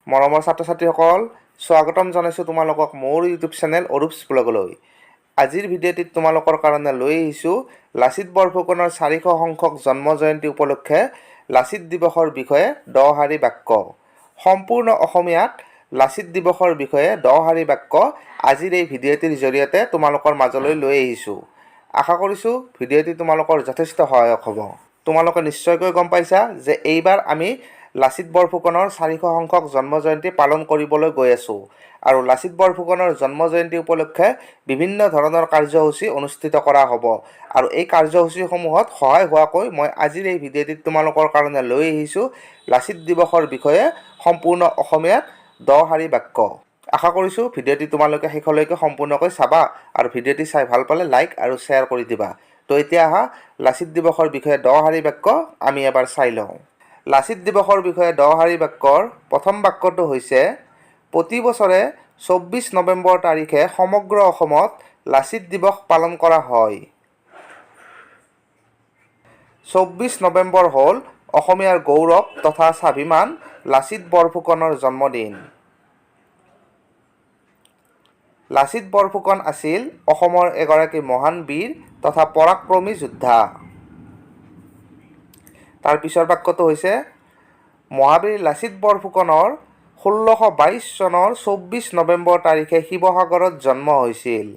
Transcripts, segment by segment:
মৰমৰ ছাত্ৰ-ছাত্ৰীসকল, স্বাগতম জনাইছোঁ তোমালোকক মোৰ ইউটিউব চেনেল অৰুপছ ব্লগলৈ। আজিৰ ভিডিঅ'টিত তোমালোকৰ কাৰণে লৈ আহিছোঁ লাচিত বৰফুকনৰ 400 সংখ্যক জন্ম জয়ন্তী উপলক্ষে লাচিত দিৱসৰ বিষয়ে 10 শাৰী বাক্য। সম্পূৰ্ণ অসমীয়াত লাচিত দিৱসৰ বিষয়ে 10 শাৰী বাক্য আজিৰ এই ভিডিঅ'টিৰ জৰিয়তে তোমালোকৰ মাজলৈ লৈ আহিছোঁ। আশা কৰিছোঁ ভিডিঅ'টি তোমালোকৰ যথেষ্ট সহায়ক হ'ব। তোমালোকে নিশ্চয়কৈ গম পাইছা যে এইবাৰ আমি লাচিত বৰফুকনৰ 400 সংখ্যক জন্ম জয়ন্তী পালন কৰিবলৈ গৈ আছোঁ আৰু লাচিত বৰফুকনৰ জন্ম জয়ন্তী উপলক্ষে বিভিন্ন ধৰণৰ কাৰ্যসূচী অনুষ্ঠিত কৰা হ'ব আৰু এই কাৰ্যসূচীসমূহত সহায় হোৱাকৈ মই আজিৰ এই ভিডিঅ'টিত তোমালোকৰ কাৰণে লৈ আহিছোঁ লাচিত দিৱসৰ বিষয়ে সম্পূৰ্ণ অসমীয়াত 10 শাৰী বাক্য। আশা কৰিছোঁ ভিডিঅ'টি তোমালোকে শেষলৈকে সম্পূৰ্ণকৈ চাবা আৰু ভিডিঅ'টি চাই ভাল পালে লাইক আৰু শ্বেয়াৰ কৰি দিবা। তো এতিয়া আহা লাচিত দিৱসৰ বিষয়ে 10 শাৰী বাক্য আমি এবাৰ চাই লওঁ। লাচিত দিৱসৰ বিষয়ে 10 শাৰী বাক্যৰ প্ৰথম বাক্যটো হৈছে প্ৰতি বছৰে 24 নৱেম্বৰ তাৰিখে সমগ্ৰ অসমত লাচিত দিৱস পালন কৰা হয়। 24 নৱেম্বৰ হ'ল অসমীয়াৰ গৌৰৱ তথা স্বাভিমান লাচিত বৰফুকনৰ জন্মদিন। লাচিত বৰফুকন আছিল অসমৰ এগৰাকী মহান বীৰ তথা পৰাক্ৰমী যোদ্ধা। তাৰ পিছৰ বাক্যটো হৈছে মহাবীৰ লাচিত বৰফুকনৰ 1622 চনৰ 24 নৱেম্বৰ তাৰিখে শিৱসাগৰত জন্ম হৈছিল।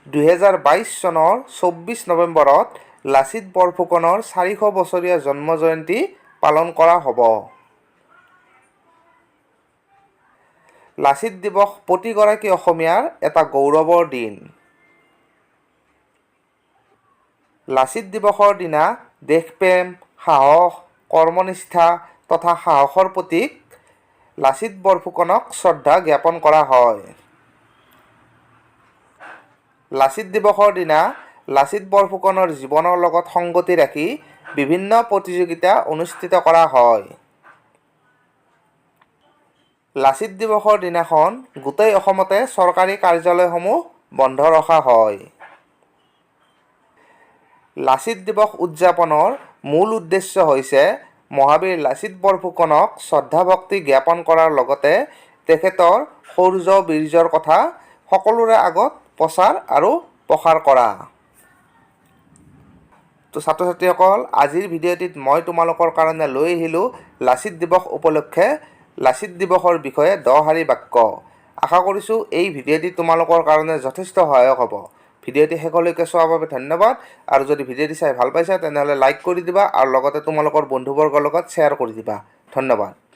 2022 চনৰ 24 নৱেম্বৰত লাচিত বৰফুকনৰ 400 বছৰীয়া জন্ম জয়ন্তী পালন কৰা হ'ব। লাচিত দিৱস প্ৰতিগৰাকী অসমীয়াৰ এটা গৌৰৱৰ দিন। লাচিত দিৱসৰ দিনা দেশপ্ৰেম, সাহস, কৰ্মনিষ্ঠা তথা সাহসৰ প্ৰতীক লাচিত বৰফুকনক শ্ৰদ্ধা জ্ঞাপন কৰা হয়। লাচিত দিৱসৰ দিনা লাচিত বৰফুকনৰ জীৱনৰ লগত সংগতি ৰাখি বিভিন্ন প্ৰতিযোগিতা অনুষ্ঠিত কৰা হয়। লাচিত দিৱসৰ দিনাখন গোটেই অসমতে চৰকাৰী কাৰ্যালয়সমূহ বন্ধ ৰখা হয়। লাচিত দিৱস উদযাপনৰ মূল উদ্দেশ্য হৈছে মহাবীৰ লাচিত বৰফুকনক শ্ৰদ্ধা ভক্তি জ্ঞাপন কৰাৰ লগতে তেখেতৰ শৌৰ্য বীৰ্যৰ কথা সকলোৰে আগত প্ৰচাৰ আৰু প্ৰসাৰ কৰা। তো ছাত্ৰ-ছাত্ৰীসকল, আজিৰ ভিডিঅ'টিত মই তোমালোকৰ কাৰণে লৈ আহিলোঁ লাচিত দিৱস উপলক্ষে লাচিত দিৱসৰ বিষয়ে 10 শাৰী বাক্য। আশা কৰিছোঁ এই ভিডিঅ'টি তোমালোকৰ কাৰণে যথেষ্ট সহায়ক হ'ব। ভিডিঅ'টি শেষলৈকে চোৱাৰ বাবে ধন্যবাদ আৰু যদি ভিডিঅ'টি চাই ভাল পাইছা তেনেহ'লে লাইক কৰি দিবা আৰু লগতে তোমালোকৰ বন্ধুবৰ্গৰ লগত শ্বেয়াৰ কৰি দিবা। ধন্যবাদ।